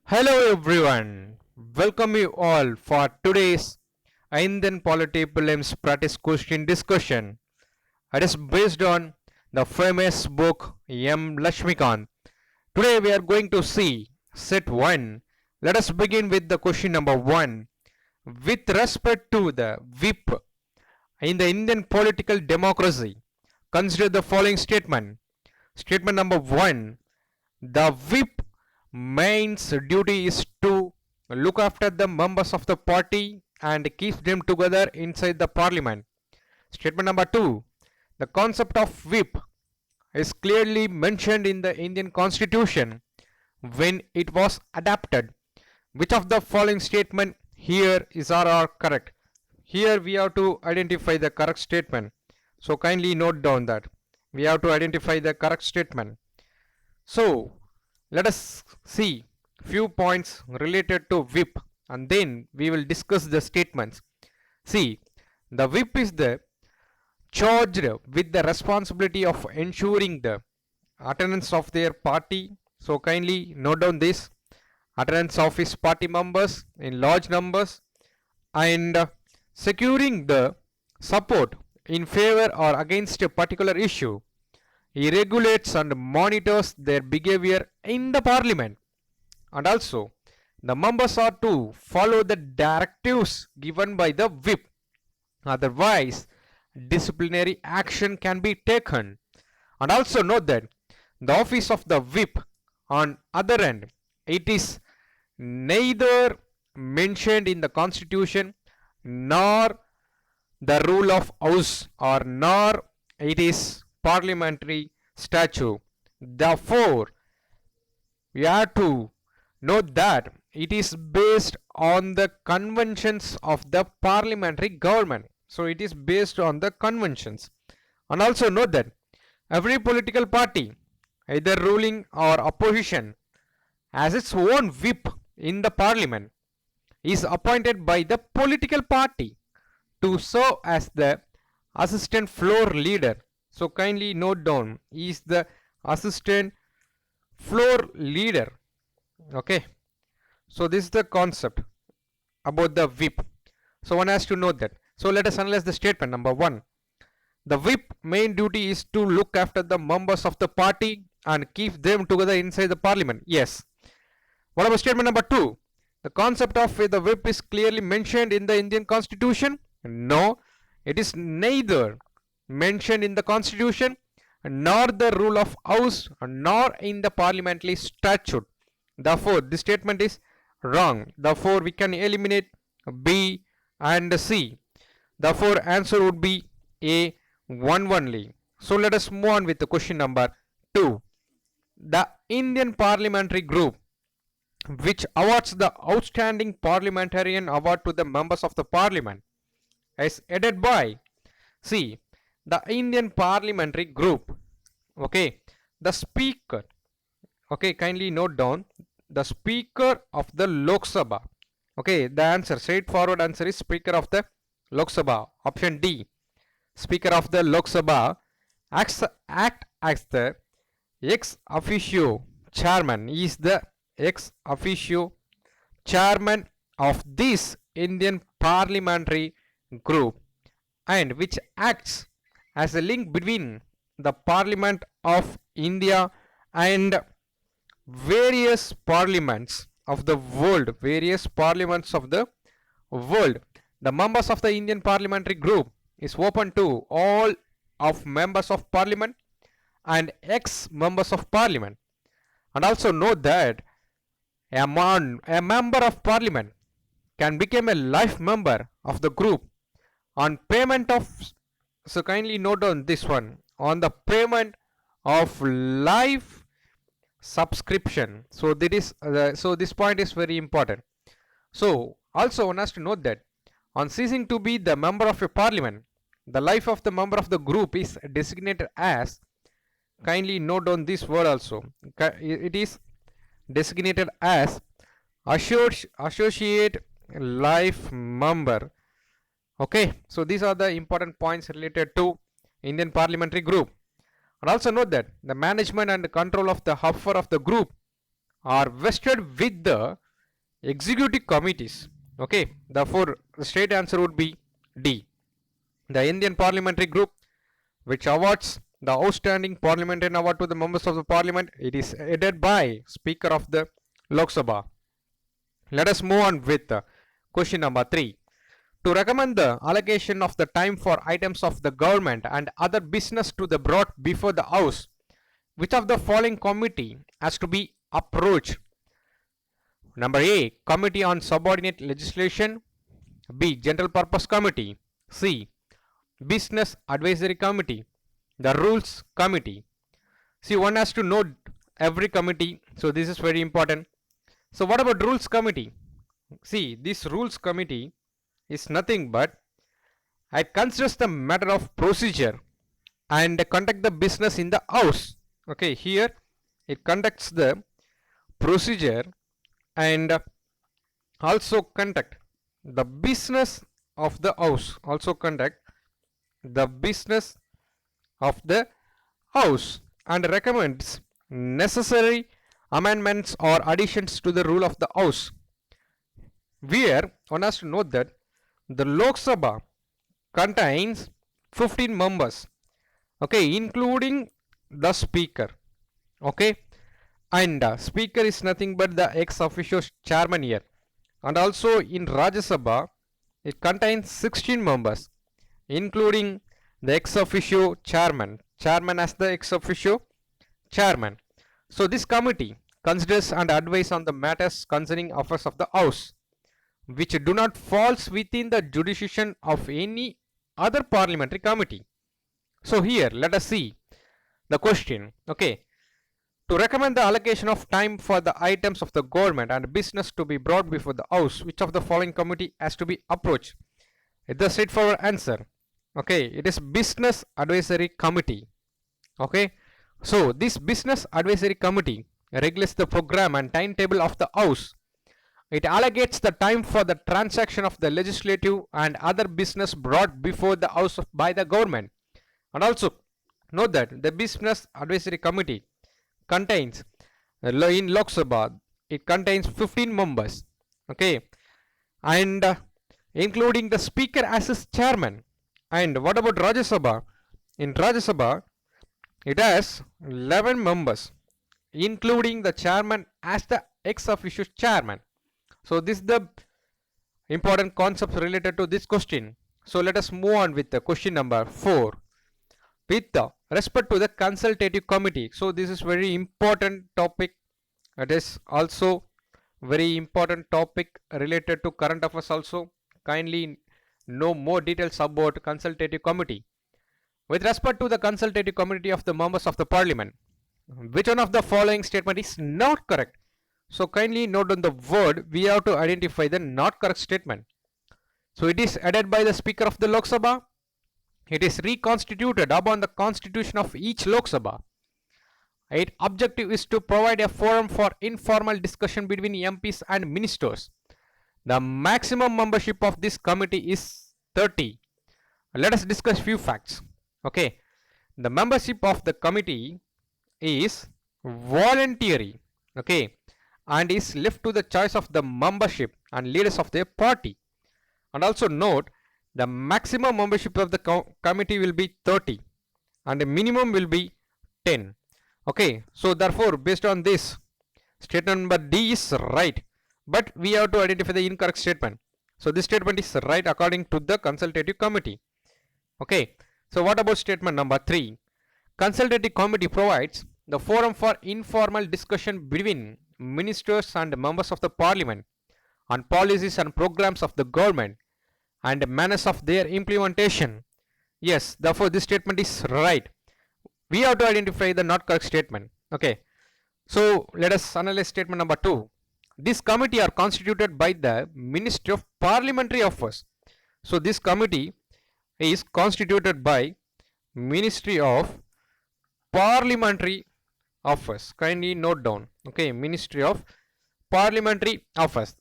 Hello everyone, welcome you all for today's Indian Polity Prelims Practice Question discussion. It is based on the famous book M. Lakshmikant. Today we are going to see set 1. Let us begin with the question number 1. With respect to the whip in the Indian political democracy, consider the following statement. Statement number 1. The whip main's duty is to look after the members of the party and keep them together inside the parliament. Statement number 2. The concept of whip is clearly mentioned in the Indian constitution when it was adopted. Which of the following statement here is are correct? Here we have to identify the correct statement. So kindly note down that we have to identify the correct statement. So let us see few points related to whip and then we will discuss the statements. See, the whip is the charged with the responsibility of ensuring the attendance of their party. So kindly note down this: attendance of his party members in large numbers and securing the support in favor or against a particular issue. He regulates and monitors their behavior in the parliament. And also, the members are to follow the directives given by the whip. Otherwise, disciplinary action can be taken. And also note that the office of the whip, on other end, it is neither mentioned in the constitution nor the rule of house or nor it is parliamentary statute. Therefore, we have to note that it is based on the conventions of the parliamentary government. So it is based on the conventions. And also note that every political party, either ruling or opposition, has its own whip in the parliament, is appointed by the political party to serve as the assistant floor leader. So kindly note down, he is the assistant floor leader. Okay, so this is the concept about the whip. So one has to note that. So let us analyze the statement. Number 1, the whip main duty is to look after the members of the party and keep them together inside the parliament. Yes. What about statement number 2? The concept of the whip is clearly mentioned in the Indian constitution. No, it is neither mentioned in the constitution nor the rule of house nor in the parliamentary statute. Therefore, this statement is wrong. Therefore, we can eliminate B and C. Therefore, answer would be A, 1 only. So let us move on with the question number 2. The Indian Parliamentary Group, which awards the Outstanding Parliamentarian Award to the members of the Parliament, is headed by, see, the Indian Parliamentary Group. Okay, the Speaker. Okay, kindly note down the Speaker of the Lok Sabha. Okay, the answer, straightforward answer is Speaker of the Lok Sabha. Option D. Speaker of the Lok Sabha act as the ex officio chairman. He is the ex officio chairman of this Indian Parliamentary Group, and which acts as a link between the Parliament of India and various parliaments of the world. The members of the Indian Parliamentary Group is open to all of members of Parliament and ex-members of Parliament. And also note that a member of Parliament can become a life member of the group on payment of, so kindly note down this one, on the payment of life subscription. So that is so this point is very important. So also one has to note that on ceasing to be the member of a parliament, the life of the member of the group is designated as, kindly note down this word also, it is designated as associate life member. Okay, so these are the important points related to Indian Parliamentary Group. And also note that the management and control of the huffer of the group are vested with the executive committees. Okay, therefore the straight answer would be D. The Indian Parliamentary Group, which awards the outstanding parliamentary award to the members of the parliament, it is headed by Speaker of the Lok Sabha. Let us move on with question number 3. To recommend the allocation of the time for items of the government and other business to be brought before the House, which of the following committee has to be approached? Number A, Committee on Subordinate Legislation. B, General Purpose Committee. C, Business Advisory Committee. The Rules Committee. See, one has to know every committee, so this is very important. So what about Rules Committee? See, this Rules Committee is nothing but it considers the matter of procedure and conduct the business in the House. Okay, here it conducts the procedure and also conduct the business of the House. Also conduct the business of the House and recommends necessary amendments or additions to the rule of the House. Where one has to note that the Lok Sabha contains 15 members, okay, including the speaker, okay, and speaker is nothing but the ex officio chairman here. And also in Rajya Sabha it contains 16 members, including the ex officio chairman as the ex officio chairman. So this committee considers and advises on the matters concerning affairs of the House, which do not falls within the jurisdiction of any other parliamentary committee. So here let us see the question. Okay, to recommend the allocation of time for the items of the government and business to be brought before the House, which of the following committee has to be approached? It's the straightforward answer. Okay, it is Business Advisory Committee. Okay, so this Business Advisory Committee regulates the program and timetable of the House. It allocates the time for the transaction of the legislative and other business brought before the House by the government. And also note that the Business Advisory Committee contains in Lok Sabha it contains 15 members, okay, and including the speaker as his chairman. And what about Rajya Sabha? In Rajya Sabha it has 11 members, including the chairman as the ex officio chairman. So this is the important concepts related to this question. So let us move on with the question number 4. With the respect to the consultative committee, so this is very important topic. It is also very important topic related to current affairs also. Kindly know more details about consultative committee. With respect to the consultative committee of the members of the parliament, which one of the following statement is not correct? So kindly note on the word, we have to identify the not correct statement. So it is headed by the Speaker of the Lok Sabha. It is reconstituted upon the constitution of each Lok Sabha. Its objective is to provide a forum for informal discussion between MPs and ministers. The maximum membership of this committee is 30. Let us discuss few facts. Okay, the membership of the committee is voluntary, okay, and is left to the choice of the membership and leaders of their party. And also note, the maximum membership of the committee will be 30 and the minimum will be 10. Okay, so therefore based on this, statement number D is right, but we have to identify the incorrect statement. So this statement is right according to the consultative committee. Okay, so what about statement number 3? Consultative committee provides the forum for informal discussion between ministers and members of the parliament on policies and programs of the government and manners of their implementation. Yes, therefore this statement is right. We have to identify the not correct statement. Okay, so let us analyze statement number 2. This committee are constituted by the Ministry of Parliamentary Affairs. So this committee is constituted by Ministry of Parliamentary Affairs. Kindly note down. Okay, Ministry of Parliamentary Affairs.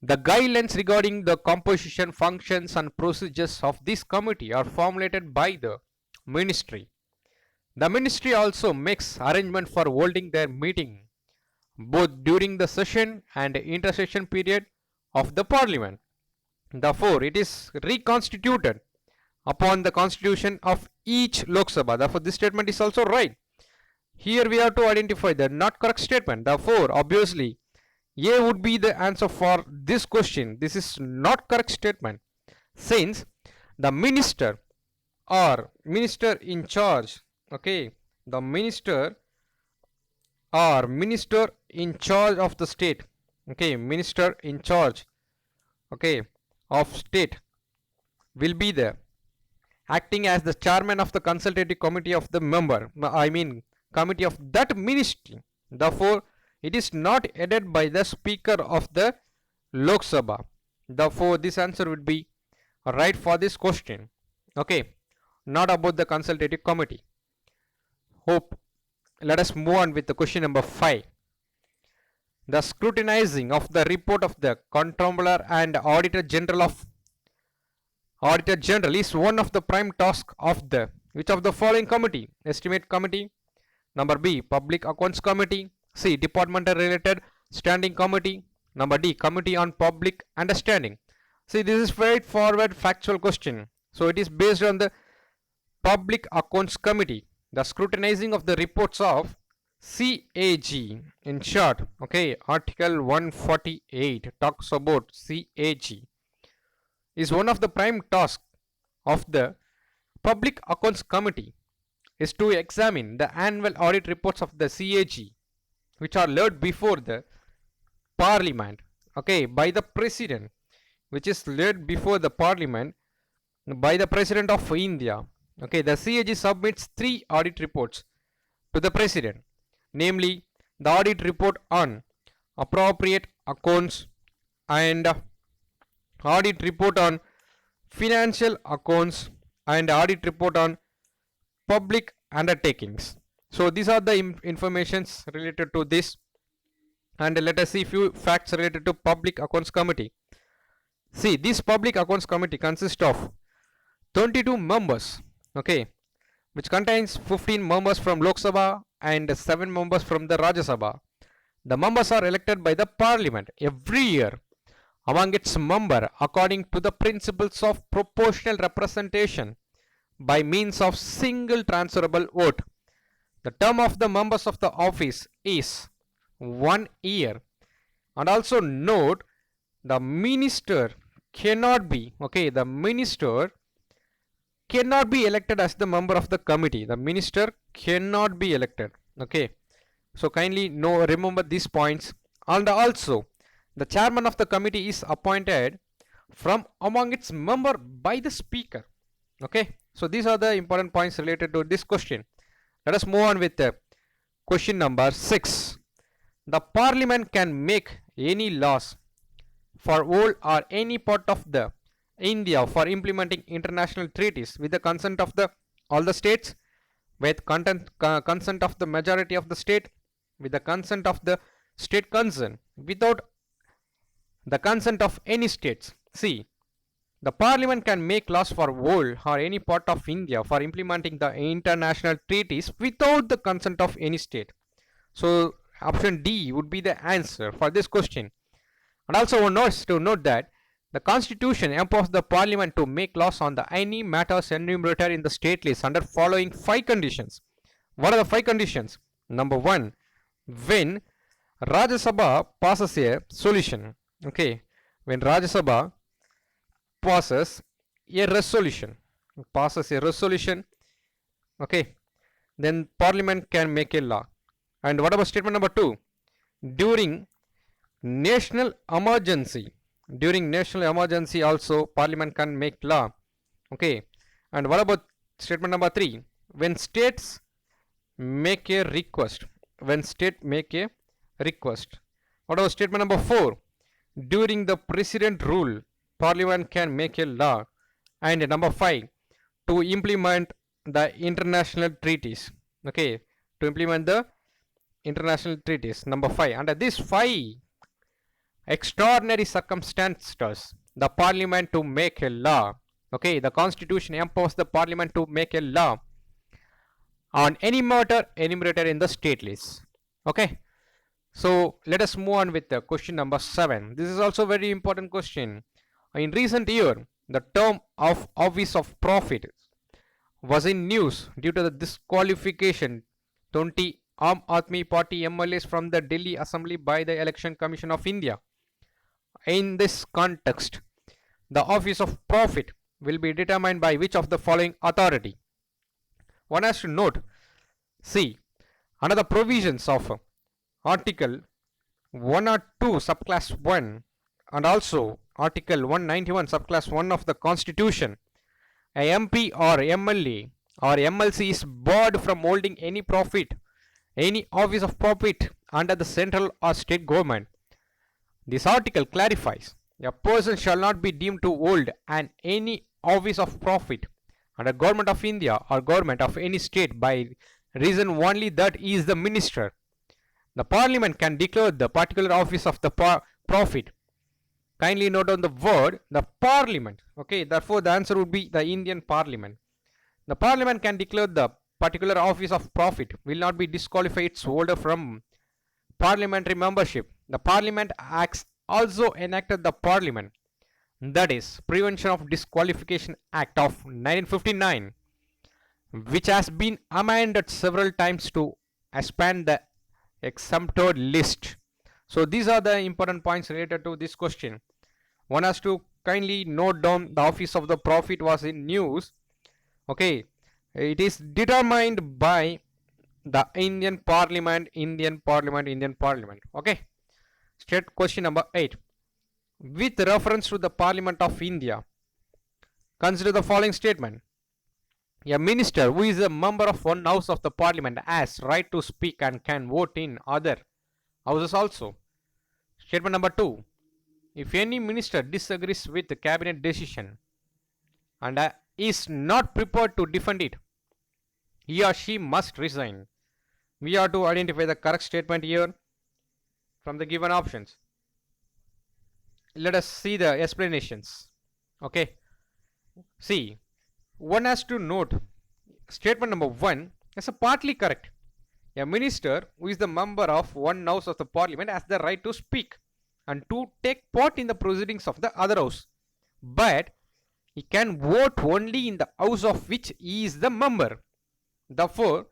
The guidelines regarding the composition, functions and procedures of this committee are formulated by the ministry. The ministry also makes arrangement for holding their meeting, both during the session and intersession period of the parliament. Therefore, it is reconstituted upon the constitution of each Lok Sabha. Therefore, this statement is also right. Here we have to identify the not correct statement. Therefore, obviously, A would be the answer for this question. This is not correct statement, since the minister or minister in charge, okay, the minister or minister in charge of the state, okay, minister in charge, okay, of state will be there acting as the chairman of the consultative committee of the member, I mean committee of that ministry. Therefore, it is not headed by the speaker of the Lok Sabha. Therefore, this answer would be right for this question. Okay, not about the consultative committee. Hope. Let us move on with the question number 5. The scrutinizing of the report of the Comptroller and Auditor General is one of the prime tasks of the which of the following committee? Estimate committee. Number B, Public Accounts Committee. C, Departmental Related Standing Committee. Number D, Committee on Public Understanding. See, this is straightforward factual question. So it is based on the Public Accounts Committee. The scrutinizing of the reports of CAG, in short, okay, Article 148 talks about CAG, is one of the prime tasks of the Public Accounts Committee is to examine the annual audit reports of the CAG, which are laid before the Parliament, okay, by the President, which is laid before the Parliament by the President of India. Okay, the CAG submits 3 audit reports to the President, namely the audit report on appropriate accounts and audit report on financial accounts and audit report on public undertakings. So these are the informations related to this, and let us see few facts related to Public Accounts Committee. See, this Public Accounts Committee consists of 22 members, okay, which contains 15 members from Lok Sabha and 7 members from the Rajya Sabha. The members are elected by the Parliament every year among its members according to the principles of proportional representation by means of single transferable vote. The term of the members of the office is 1 year. And also note, the minister cannot be, okay, the minister cannot be elected as the member of the committee. The minister cannot be elected, okay. So kindly remember these points. And also, the chairman of the committee is appointed from among its member by the speaker, okay. So these are the important points related to this question. Let us move on with question number 6. The Parliament can make any laws for all or any part of the India for implementing international treaties with the consent of all the states, with consent of the majority of the state, with the consent of the state concerned, without the consent of any states. See, the Parliament can make laws for all or any part of India for implementing the international treaties without the consent of any state. So option D would be the answer for this question. And also one note to note that the Constitution empowers the Parliament to make laws on the any matters enumerated in the state list under following 5 conditions. What are the 5 conditions? Number 1, when Rajya Sabha passes a solution. Okay, when Rajya Sabha passes a resolution, okay, then Parliament can make a law. And what about statement number 2? During national emergency also Parliament can make law, okay. And what about statement number 3? When states make a request. What about statement number 4? During the president rule, Parliament can make a law. And number 5, to implement the international treaties, okay, to implement the international treaties. Number 5, under these 5 extraordinary circumstances, the Parliament to make a law, okay, the Constitution empowers the Parliament to make a law on any matter enumerated in the state list, okay. So let us move on with the question number 7. This is also very important question. In recent year, the term of office of profit was in news due to the disqualification 20 Aam Aadmi Party MLAs from the Delhi Assembly by the Election Commission of India. In this context, the office of profit will be determined by which of the following authority? One has to note, see, under the provisions of Article 102 subclass 1 and also Article 191 subclass 1 of the Constitution, a MP or MLA or MLC is barred from holding any profit, any office of profit under the central or state government. This article clarifies a person shall not be deemed to hold an any office of profit under government of India or government of any state by reason only that he is the minister. The parliament can declare the particular office of the profit. Kindly note on the word the parliament. Okay, therefore the answer would be the Indian parliament. The parliament can declare the particular office of profit, will not be disqualify its holder from parliamentary membership. The Parliament Acts also enacted the Parliament, that is Prevention of Disqualification Act of 1959, which has been amended several times to expand the exempted list. So these are the important points related to this question. One has to kindly note down the office of the profit was in news. Okay, it is determined by the Indian Parliament. Okay, state question number 8. With reference to the Parliament of India, consider the following statement. A minister who is a member of one house of the parliament has right to speak and can vote in other houses also. Statement number 2. If any minister disagrees with the cabinet decision and is not prepared to defend it, he or she must resign. We have to identify the correct statement here from the given options. Let us see the explanations. Okay. See, one has to note statement number 1 is a partly correct. A minister who is the member of one house of the parliament has the right to speak and to take part in the proceedings of the other house, but he can vote only in the house of which he is the member. Therefore,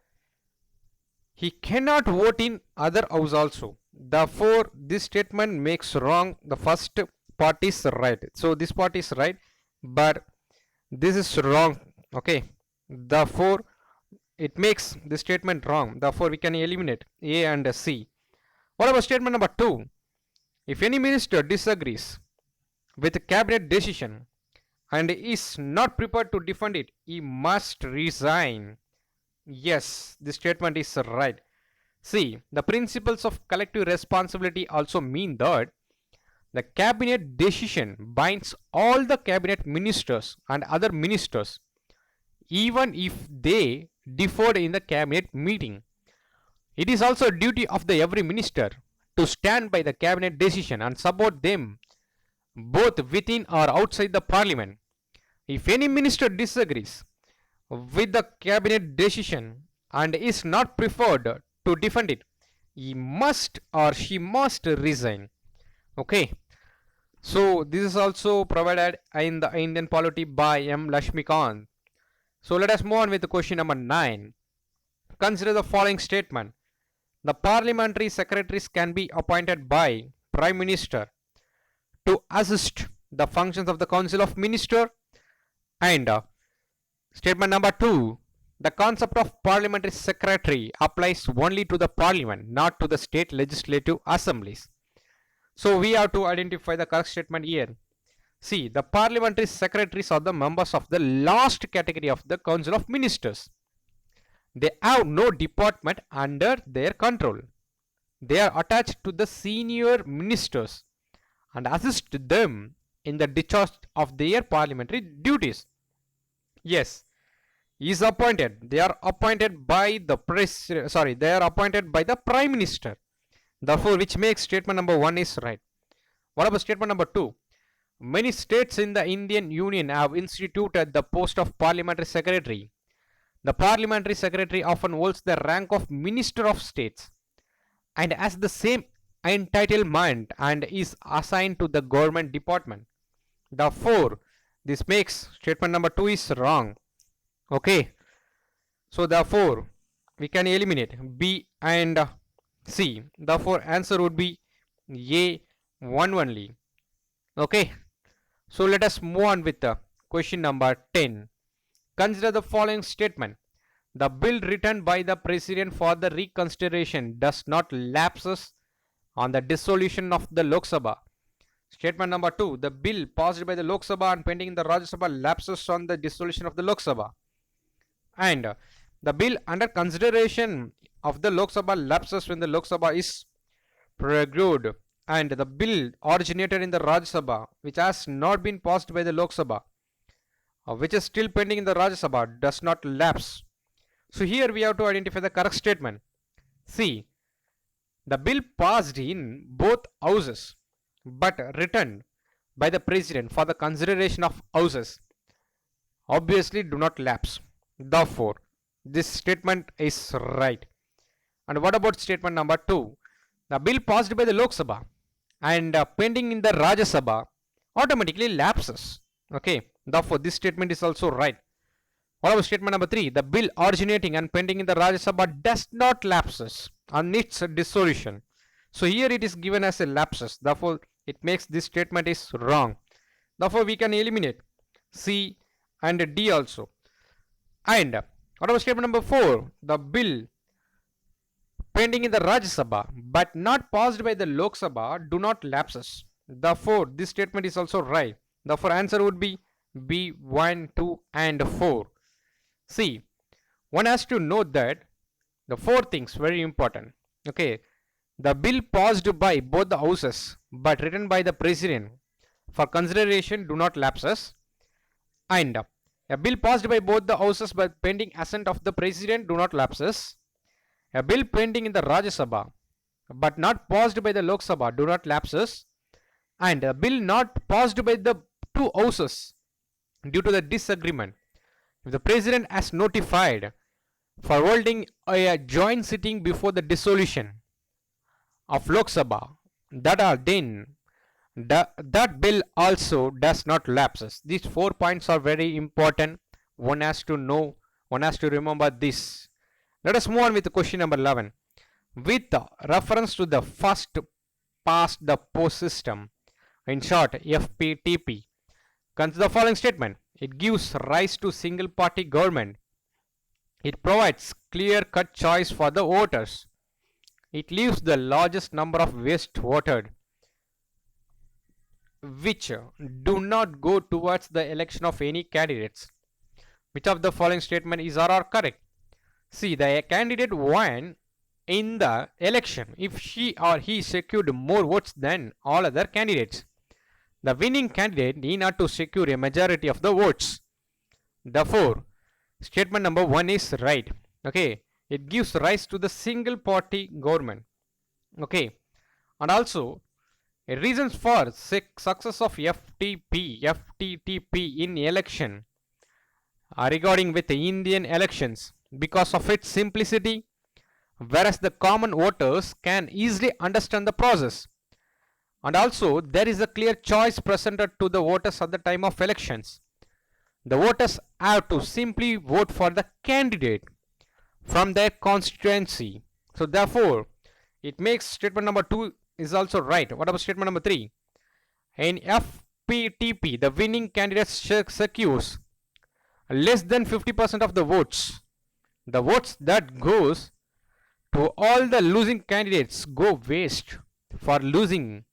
he cannot vote in other house also. Therefore, this statement makes wrong. The first part is right. So this part is right, but this is wrong. Okay. Therefore, it makes the statement wrong. Therefore, we can eliminate A and C. What about statement number 2? If any minister disagrees with the cabinet decision and is not prepared to defend it, he must resign. Yes, this statement is right. See, the principles of collective responsibility also mean that the cabinet decision binds all the cabinet ministers and other ministers, even if they differed in the cabinet meeting. It is also a duty of the every minister to stand by the cabinet decision and support them both within or outside the parliament. If any minister disagrees with the cabinet decision and is not preferred to defend it, he must or she must resign. Okay, so this is also provided in the Indian polity by M. Lakshmikant. So let us move on with the question number 9. Consider the following statement. The parliamentary secretaries can be appointed by Prime Minister to assist the functions of the Council of Ministers. And statement number 2. The concept of parliamentary secretary applies only to the parliament, not to the state legislative assemblies. So we have to identify the correct statement here. See, the parliamentary secretaries are the members of the last category of the Council of Ministers. They have no department under their control. They are attached to the senior ministers and assist them in the discharge of their parliamentary duties. Yes, is appointed. They are appointed by the they are appointed by the Prime Minister. Therefore, which makes statement number 1 is right. What about statement number 2? Many states in the Indian Union have instituted the post of parliamentary secretary. The parliamentary secretary often holds the rank of Minister of States. and has the same entitlement and is assigned to the government department. Therefore, this makes statement number 2 is wrong. Okay. So therefore, we can eliminate B and C. Therefore, answer would be A, 1 only. Okay. So let us move on with the question number 10. Consider the following statement. The bill written by the President for the reconsideration does not lapses on the dissolution of the Lok Sabha. Statement number 2. The bill passed by the Lok Sabha and pending in the Rajya Sabha lapses on the dissolution of the Lok Sabha. And the bill under consideration of the Lok Sabha lapses when the Lok Sabha is prorogued, and the bill originated in the Rajya Sabha which has not been passed by the Lok Sabha which is still pending in the Rajya Sabha does not lapse. So here we have to identify the correct statement. See, the bill passed in both houses but written by the President for the consideration of houses obviously do not lapse. Therefore, this statement is right. And what about statement number 2? The bill passed by the Lok Sabha and pending in the Rajya Sabha automatically lapses. Okay, therefore this statement is also right. What about statement number 3? The bill originating and pending in the Rajya Sabha does not lapses on its dissolution. So here it is given as a lapses. Therefore, it makes this statement is wrong. Therefore, we can eliminate C and D also. And what about statement number 4? The bill pending in the Rajya Sabha but not passed by the Lok Sabha do not lapses. Therefore, this statement is also right. Therefore, answer would be B, 1, 2 and 4. See, one has to note that the 4 things very important. Okay, the bill passed by both the houses but written by the President for consideration do not lapses, and a bill passed by both the houses but pending assent of the President do not lapses. A bill pending in the Rajya Sabha but not passed by the Lok Sabha do not lapses, and a bill not passed by the two houses due to the disagreement, if the President has notified for holding a joint sitting before the dissolution of Lok Sabha, that bill also does not lapses. These 4 points are very important. One has to know, one has to remember this. Let us move on with the question number 11. With reference to the first past the post system, in short FPTP, consider the following statement. It gives rise to single party government. It provides clear cut choice for the voters. It leaves the largest number of waste voted which do not go towards the election of any candidates. Which of the following statement is or are correct? See, the candidate won in the election if she or he secured more votes than all other candidates. The winning candidate need not to secure a majority of the votes. Therefore, statement number 1 is right. Okay, it gives rise to the single party government. Okay, and also reasons for success of FTTP in election are regarding with the Indian elections because of its simplicity, whereas the common voters can easily understand the process. And also there is a clear choice presented to the voters at the time of elections. The voters have to simply vote for the candidate from their constituency. So therefore, it makes statement number 2 is also right. What about statement number 3? In FPTP, the winning candidate secures less than 50% of the votes. The votes that goes to all the losing candidates go waste for losing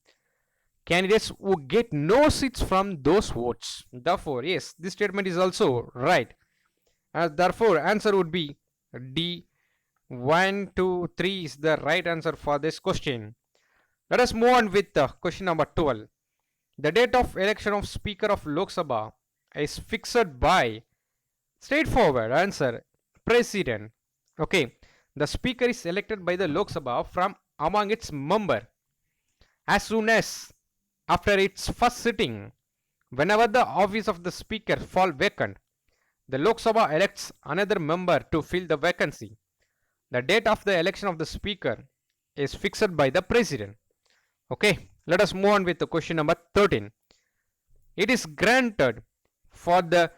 candidates who get no seats from those votes. Therefore, yes, this statement is also right. Therefore, answer would be D. 1, 2, 3 is the right answer for this question. Let us move on with question number 12. The date of election of Speaker of Lok Sabha is fixed by, straightforward answer, President. Okay, the Speaker is elected by the Lok Sabha from among its member as soon as after its first sitting. Whenever the office of the Speaker fall vacant, the Lok Sabha elects another member to fill the vacancy. The date of the election of the Speaker is fixed by the president. Okay, let us move on with the question number 13. It is granted for the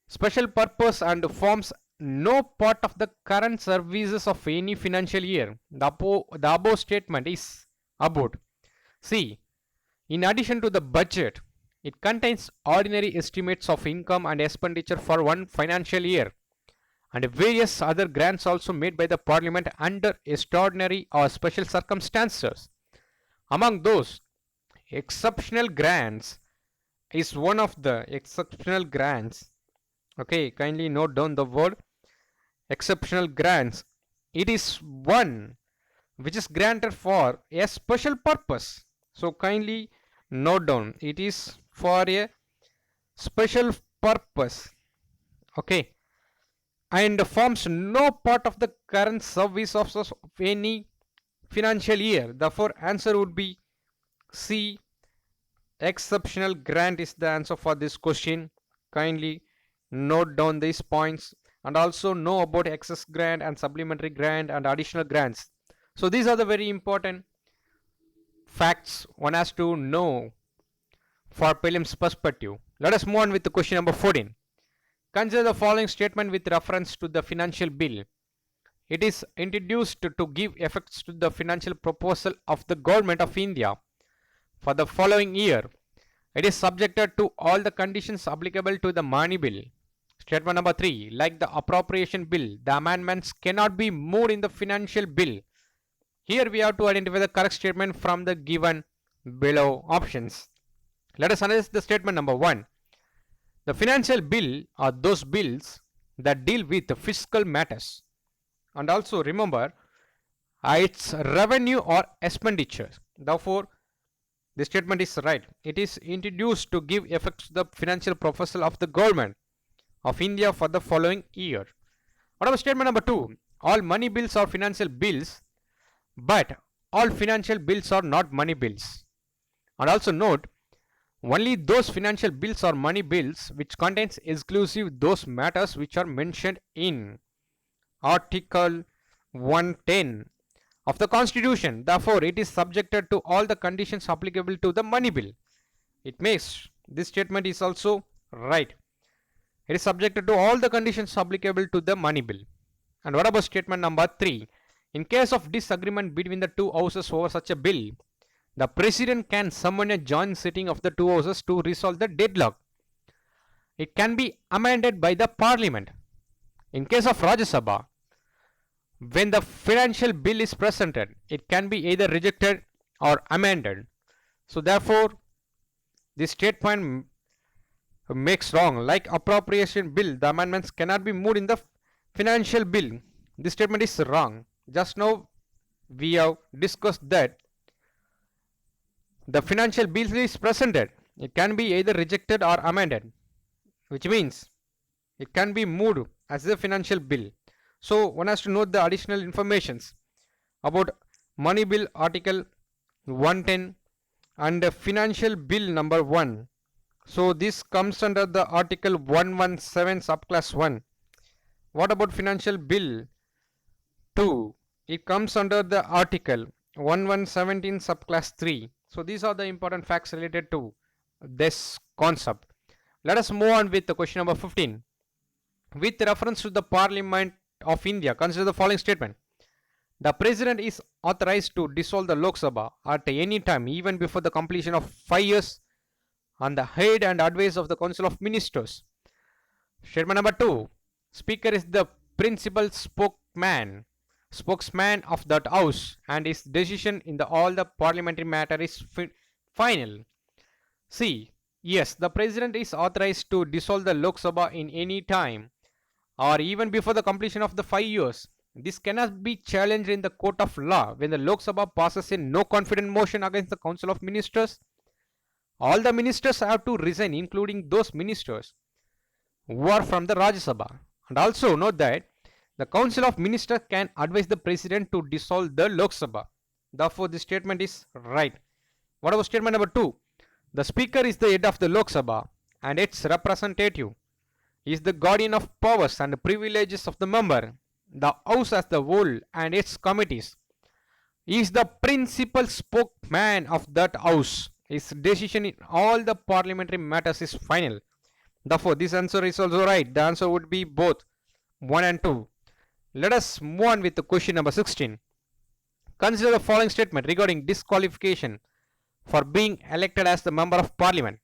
special purpose and forms no part of the current services of any financial year. The above statement is about. See, in addition to the budget, it contains ordinary estimates of income and expenditure for one financial year and various other grants also made by the parliament under extraordinary or special circumstances. Among those, exceptional grants is one of the exceptional grants. Okay, kindly note down the word exceptional grants. It is one which is granted for a special purpose. So kindly note down, it is for a special purpose. Okay, and forms no part of the current service of any financial year. Therefore, answer would be C. Exceptional grant is the answer for this question. Kindly note down these points and also know about excess grant and supplementary grant and additional grants. So these are the very important facts one has to know for prelims perspective. Let us move on with the question number 14. Consider the following statement with reference to the financial bill. It is introduced to give effects to the financial proposal of the Government of India for the following year. It is subjected to all the conditions applicable to the money bill. Statement number 3. Like the appropriation bill, the amendments cannot be moved in the financial bill. Here we have to identify the correct statement from the given below options. Let us analyze the statement number 1. The financial bill are those bills that deal with fiscal matters. And also remember, it's revenue or expenditure. Therefore, the statement is right. It is introduced to give effect to the financial proposal of the Government of India for the following year. What about statement number 2? All money bills are financial bills, but all financial bills are not money bills. And also note, only those financial bills or money bills which contains exclusive those matters which are mentioned in Article 110 of the Constitution. Therefore, it is subjected to all the conditions applicable to the money bill. It makes this statement is also right. It is subjected to all the conditions applicable to the money bill. And what about statement number 3? In case of disagreement between the two houses over such a bill, the president can summon a joint sitting of the two houses to resolve the deadlock. It can be amended by the parliament. In case of Rajya Sabha, when the financial bill is presented, it can be either rejected or amended. So therefore, this statement makes wrong. Like appropriation bill, the amendments cannot be moved in the financial bill. This statement is wrong. Just now we have discussed that the financial bill is presented. It can be either rejected or amended, which means it can be moved as a financial bill. So one has to note the additional informations about money bill article 110 and the financial bill number 1. So this comes under the article 117 subclass 1. What about financial bill 2? It comes under the article 1117 subclass 3. So these are the important facts related to this concept. Let us move on with the question number 15. With reference to the Parliament of India, consider the following statement. The President is authorized to dissolve the Lok Sabha at any time, even before the completion of 5 years, on the head and advice of the Council of Ministers. Statement number 2. Speaker is the principal spokesman of that house, and his decision in all the parliamentary matter is final. C. Yes, the President is authorized to dissolve the Lok Sabha in any time or even before the completion of the 5 years. This cannot be challenged in the court of law when the Lok Sabha passes a no confidence motion against the Council of Ministers. All the ministers have to resign, including those ministers who are from the Rajya Sabha. And also note that the Council of Ministers can advise the President to dissolve the Lok Sabha. Therefore, this statement is right. What about statement number 2? The Speaker is the head of the Lok Sabha and its representative is the guardian of powers and privileges of the member, the House as the whole and its committees. is the principal spokesman of that house. His decision in all the parliamentary matters is final. Therefore this answer is also right. The answer would be both 1 and 2. Let us move on with the question number 16. Consider the following statement regarding disqualification for being elected as the member of parliament.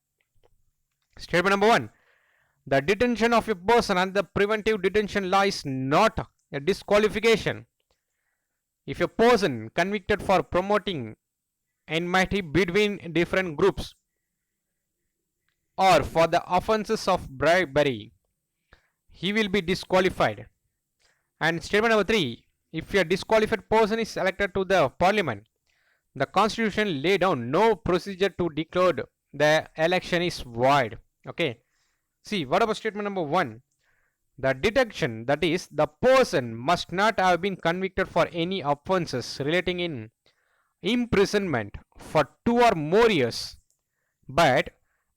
Statement number 1. The detention of a person and the preventive detention law is not a disqualification if a person convicted for promoting enmity between different groups or for the offenses of bribery, he will be disqualified. And statement number 3. If a disqualified person is elected to the parliament, the constitution lay down no procedure to declare the election is void. Okay. See, what about statement number 1? The detection, that is, the person must not have been convicted for any offenses relating in imprisonment for 2 or more years, but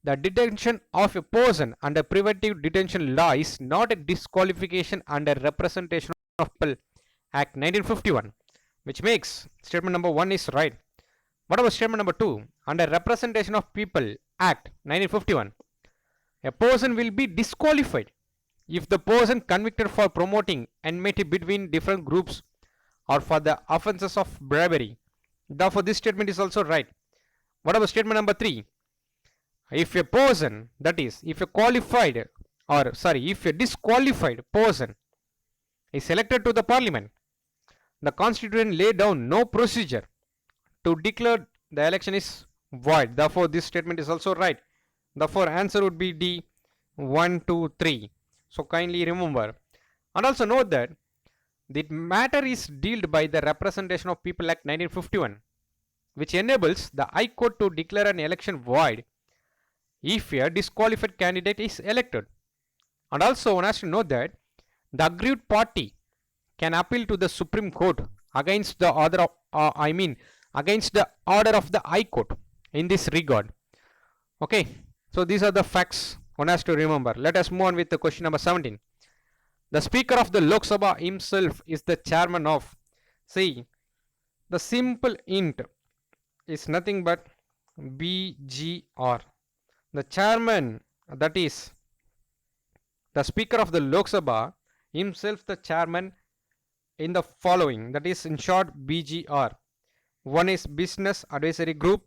the detention of a person under preventive detention law is not a disqualification under Representation of People Act 1951, which makes statement number 1 is right. What about statement number 2? Under Representation of People Act 1951, a person will be disqualified if the person convicted for promoting enmity between different groups or for the offenses of bribery. Therefore this statement is also right. What about statement number 3? If a person, that is, if a disqualified person is elected to the parliament, the constitution laid down no procedure to declare the election is void. Therefore this statement is also right. Therefore answer would be D, 1, 2, 3. So kindly remember. And also note that the matter is dealt by the Representation of People Act 1951, which enables the High Court to declare an election void if a disqualified candidate is elected. And also one has to note that the aggrieved party can appeal to the Supreme Court against the order of, against the order of the High Court in this regard. Okay, so these are the facts one has to remember. Let us move on with the question number 17. The Speaker of the Lok Sabha himself is the chairman of. See, the simple int is nothing but BGR. The chairman, that is, the Speaker of the Lok Sabha himself the chairman in the following, that is in short BGR. One is Business Advisory Group,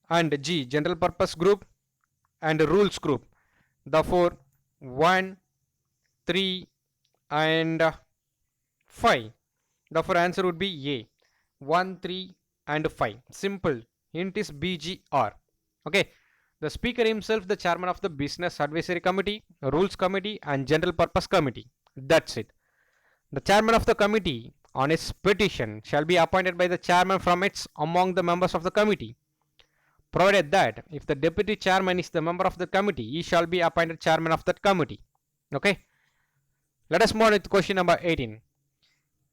and G, General Purpose Group, and Rules Group. Therefore 1, 3 and 5. Therefore answer would be A, 1, 3 and 5. Simple. Int is BGR. Okay. The Speaker himself the chairman of the Business Advisory Committee, Rules Committee and General Purpose Committee. That's it. The chairman of the committee on his petition shall be appointed by the chairman from its among the members of the committee, provided that if the deputy chairman is the member of the committee, he shall be appointed chairman of that committee. Okay. Let us move on with question number 18.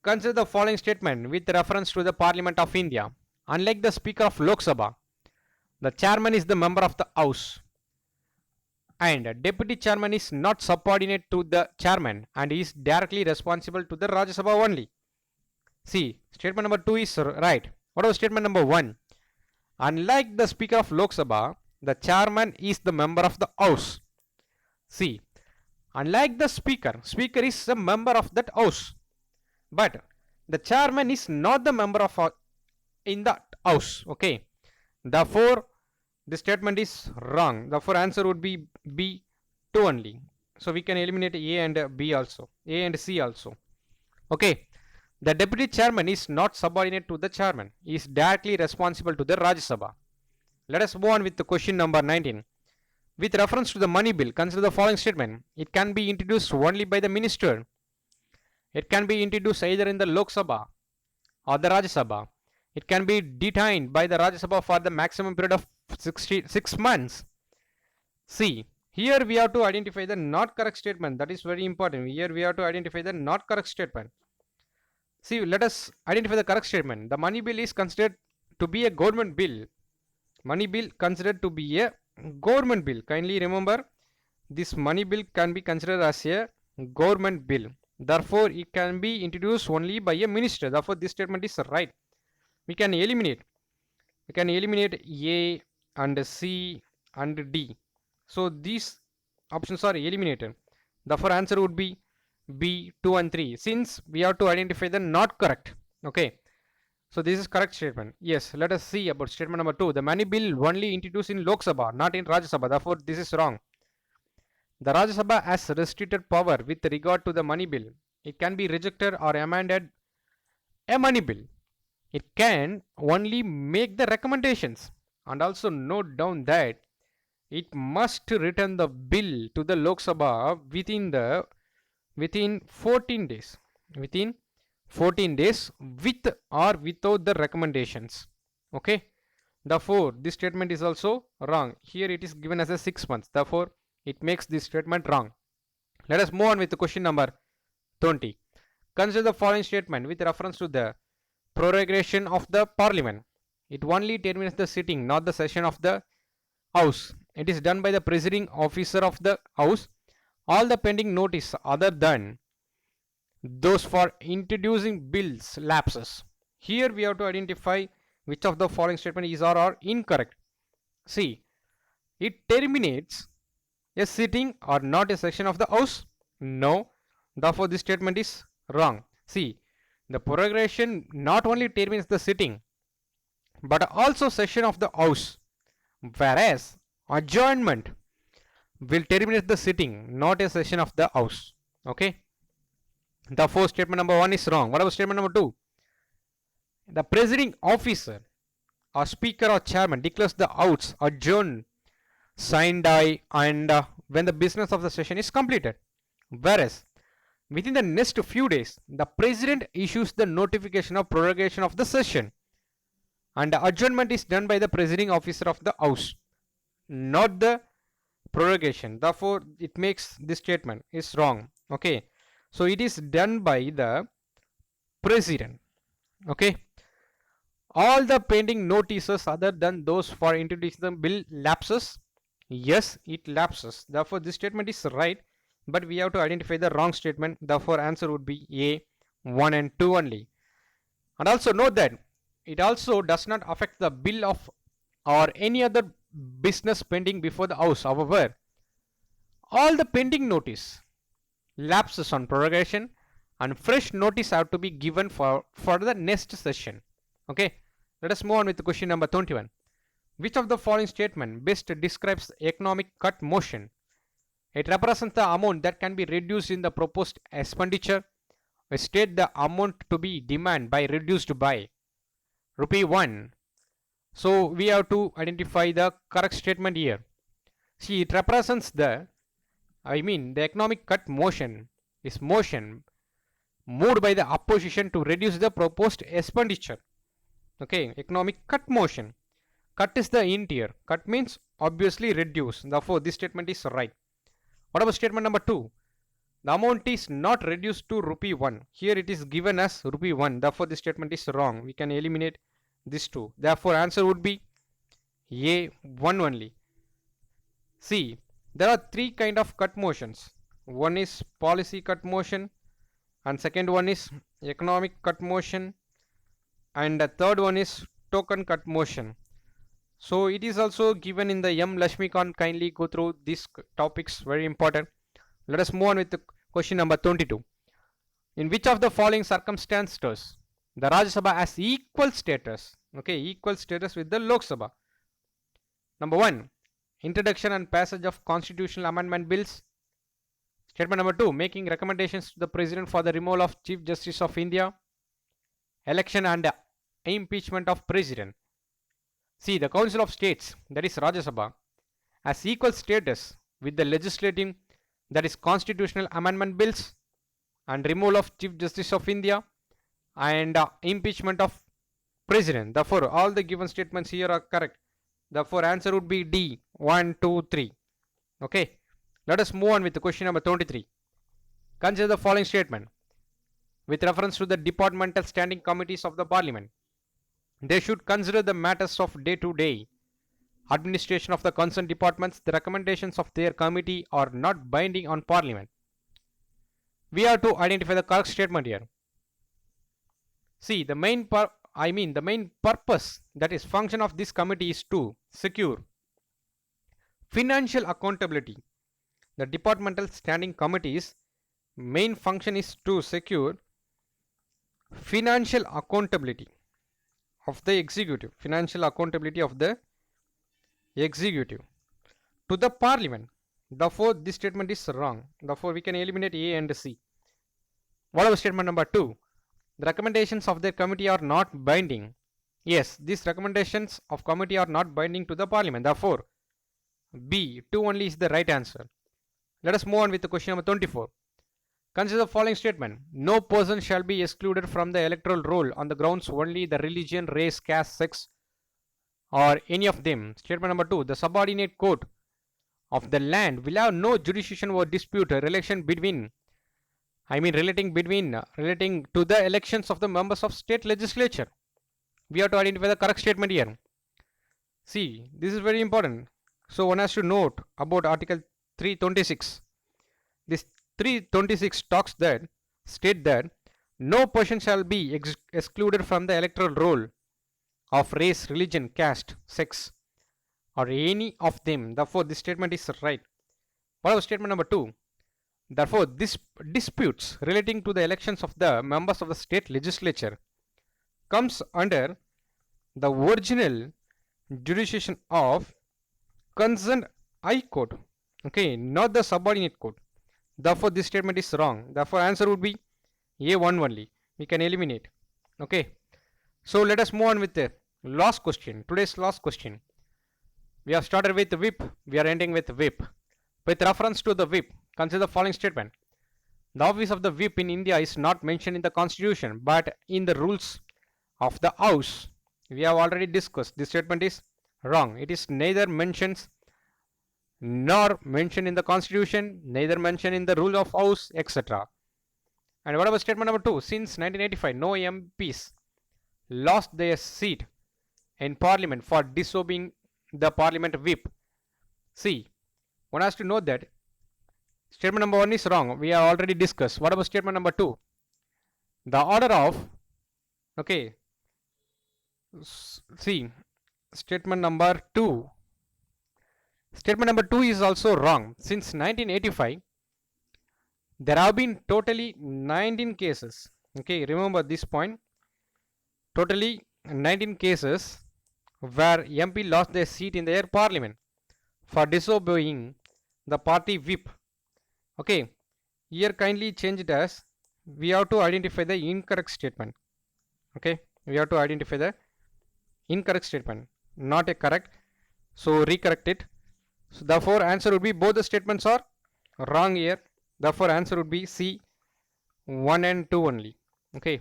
Consider the following statement with reference to the Parliament of India. Unlike the Speaker of Lok Sabha, the chairman is the member of the House, and deputy chairman is not subordinate to the chairman and is directly responsible to the Rajya Sabha only. See, statement number 2 is right. What was statement number 1? Unlike the Speaker of Lok Sabha, the chairman is the member of the House. See, unlike the Speaker is a member of that House, but the chairman is not the member of in that House. Okay. Therefore, this statement is wrong. Therefore, answer would be B, 2 only. So we can eliminate A and B also, A and C also. Okay. The deputy chairman is not subordinate to the chairman. He is directly responsible to the Rajya Sabha. Let us move on with the question number 19. With reference to the money bill, consider the following statement. It can be introduced only by the minister. It can be introduced either in the Lok Sabha or the Rajya Sabha. It can be detained by the Rajya Sabha for the maximum period of 6 months. See, here we have to identify the not correct statement. That is very important. Here we have to identify the not correct statement. See, let us identify the correct statement. The money bill is considered to be a government bill. Money bill considered to be a government bill. Kindly remember, this money bill can be considered as a government bill. Therefore, it can be introduced only by a minister. Therefore, this statement is right. We can eliminate. We can eliminate A and C and D. So these options are eliminated. Therefore, answer would be B, 2 and 3. Since we have to identify the not correct. Okay. So this is correct statement. Yes, let us see about statement number 2. The money bill only introduced in Lok Sabha, not in Rajya Sabha. Therefore, this is wrong. The Rajya Sabha has restricted power with regard to the money bill. It can be rejected or amended a money bill. It can only make the recommendations, and also note down that it must return the bill to the Lok Sabha within 14 days. Within 14 days with or without the recommendations. Okay. Therefore, this statement is also wrong. Here it is given as a 6 months. Therefore, it makes this statement wrong. Let us move on with the question number 20. Consider the following statement with reference to the prorogation of the parliament. It only terminates the sitting, not the session of the house. It is done by the presiding officer of the house. All the pending notice other than those for introducing bills lapses. Here we have to identify which of the following statement is or are incorrect. See, it terminates a sitting or not a session of the house. No, therefore this statement is wrong. See, the prorogation not only terminates the sitting but also session of the house, whereas adjournment will terminate the sitting, not a session of the house. Okay. Therefore, statement number 1 is wrong. What about statement number 2? The presiding officer or speaker or chairman declares the house adjourned, signed by, and when the business of the session is completed. Whereas, within the next few days, the president issues the notification of prorogation of the session, and the adjournment is done by the presiding officer of the house, not the prorogation. Therefore, it makes this statement is wrong. Okay. So it is done by the president. Okay. All the pending notices other than those for introducing the bill lapses. Yes, it lapses. Therefore, this statement is right, but we have to identify the wrong statement. Therefore, answer would be A, 1 and 2 only. And also note that it also does not affect the bill of or any other business pending before the house. However, all the pending notice lapses on prorogation and fresh notice have to be given for the next session. Okay. Let us move on with the question number 21. Which of the following statement best describes economic cut motion? It represents the amount that can be reduced in the proposed expenditure. We state the amount to be demand by reduced by rupee 1. So we have to identify the correct statement here. See, it represents the economic cut motion is motion moved by the opposition to reduce the proposed expenditure. Okay, economic cut motion. Cut is the interior. Cut means obviously reduce. Therefore, this statement is right. What about statement number 2? The amount is not reduced to rupee 1. Here it is given as rupee 1. Therefore, this statement is wrong. We can eliminate this 2. Therefore, answer would be A, 1 only. See, there are 3 kind of cut motions. One is policy cut motion, and second one is economic cut motion, and the third one is token cut motion. So it is also given in the M. Lashmikant. Kindly go through these topics, very important. Let us move on with the question number 22. In which of the following circumstances the Rajya Sabha has equal status? Okay, equal status with the Lok Sabha. Number 1, introduction and passage of constitutional amendment bills. Statement number 2, making recommendations to the President for the removal of Chief Justice of India. Election and impeachment of President. See, the Council of States, that is Rajya Sabha, has equal status with the legislating, that is constitutional amendment bills, and removal of Chief Justice of India, and impeachment of President. Therefore, all the given statements here are correct. Therefore, answer would be D, 1, 2, 3. Okay. Let us move on with the question number 23. Consider the following statement with reference to the departmental standing committees of the Parliament. They should consider the matters of day-to-day administration of the concerned departments. The recommendations of their committee are not binding on Parliament. We have to identify the correct statement here. See, the main the main purpose, that is function of this committee, is to secure financial accountability. The departmental standing committee's main function is to secure financial accountability of the executive, to the parliament. Therefore, this statement is wrong. Therefore, we can eliminate A and C. What about statement number 2? The recommendations of the committee are not binding. Yes, these recommendations of committee are not binding to the parliament. Therefore, B, 2 only is the right answer. Let us move on with the question number 24. Consider the following statement. No person shall be excluded from the electoral roll on the grounds only the religion, race, caste, sex, or any of them. Statement number 2. The subordinate court of the land will have no jurisdiction or dispute relating to the elections of the members of state legislature. We have to identify the correct statement here. See, this is very important. So one has to note about Article 326. This 326 state that no person shall be excluded from the electoral roll of race, religion, caste, sex, or any of them. Therefore, this statement is right. What about statement number 2? Therefore, this disputes relating to the elections of the members of the state legislature comes under the original jurisdiction of concerned High Court. Okay, not the subordinate court. Therefore, this statement is wrong. Therefore, answer would be A1 only. We can eliminate. Okay. So, let us move on with the last question. Today's last question. We have started with whip. We are ending with whip. With reference to the whip, consider the following statement. The office of the whip in India is not mentioned in the constitution, but in the rules of the house. We have already discussed. This statement is wrong. It is neither mentioned nor mentioned in the constitution, neither mentioned in the rule of house, etc. And what about statement number 2? Since 1985, no MPs lost their seat in parliament for disobeying the parliament whip. See, one has to note that statement number 1 is wrong. We have already discussed. What about statement number 2? The order of, okay, see, statement number 2 is also wrong. Since 1985, there have been totally 19 cases. Okay, remember this point. Totally 19 cases where MP lost their seat in their parliament for disobeying the party whip. Okay, here kindly change it as we have to identify the incorrect statement. Okay, we have to identify the incorrect statement, not a correct. So recorrect it. So therefore, answer would be both the statements are wrong here. Therefore, answer would be C, 1 and 2 only. Okay,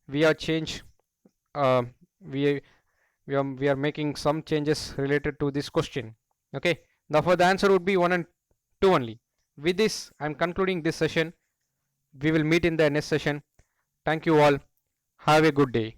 we are change. We are making some changes related to this question. Okay, therefore the answer would be 1 and 2 only. With this, I am concluding this session. We will meet in the next session. Thank you all. Have a good day.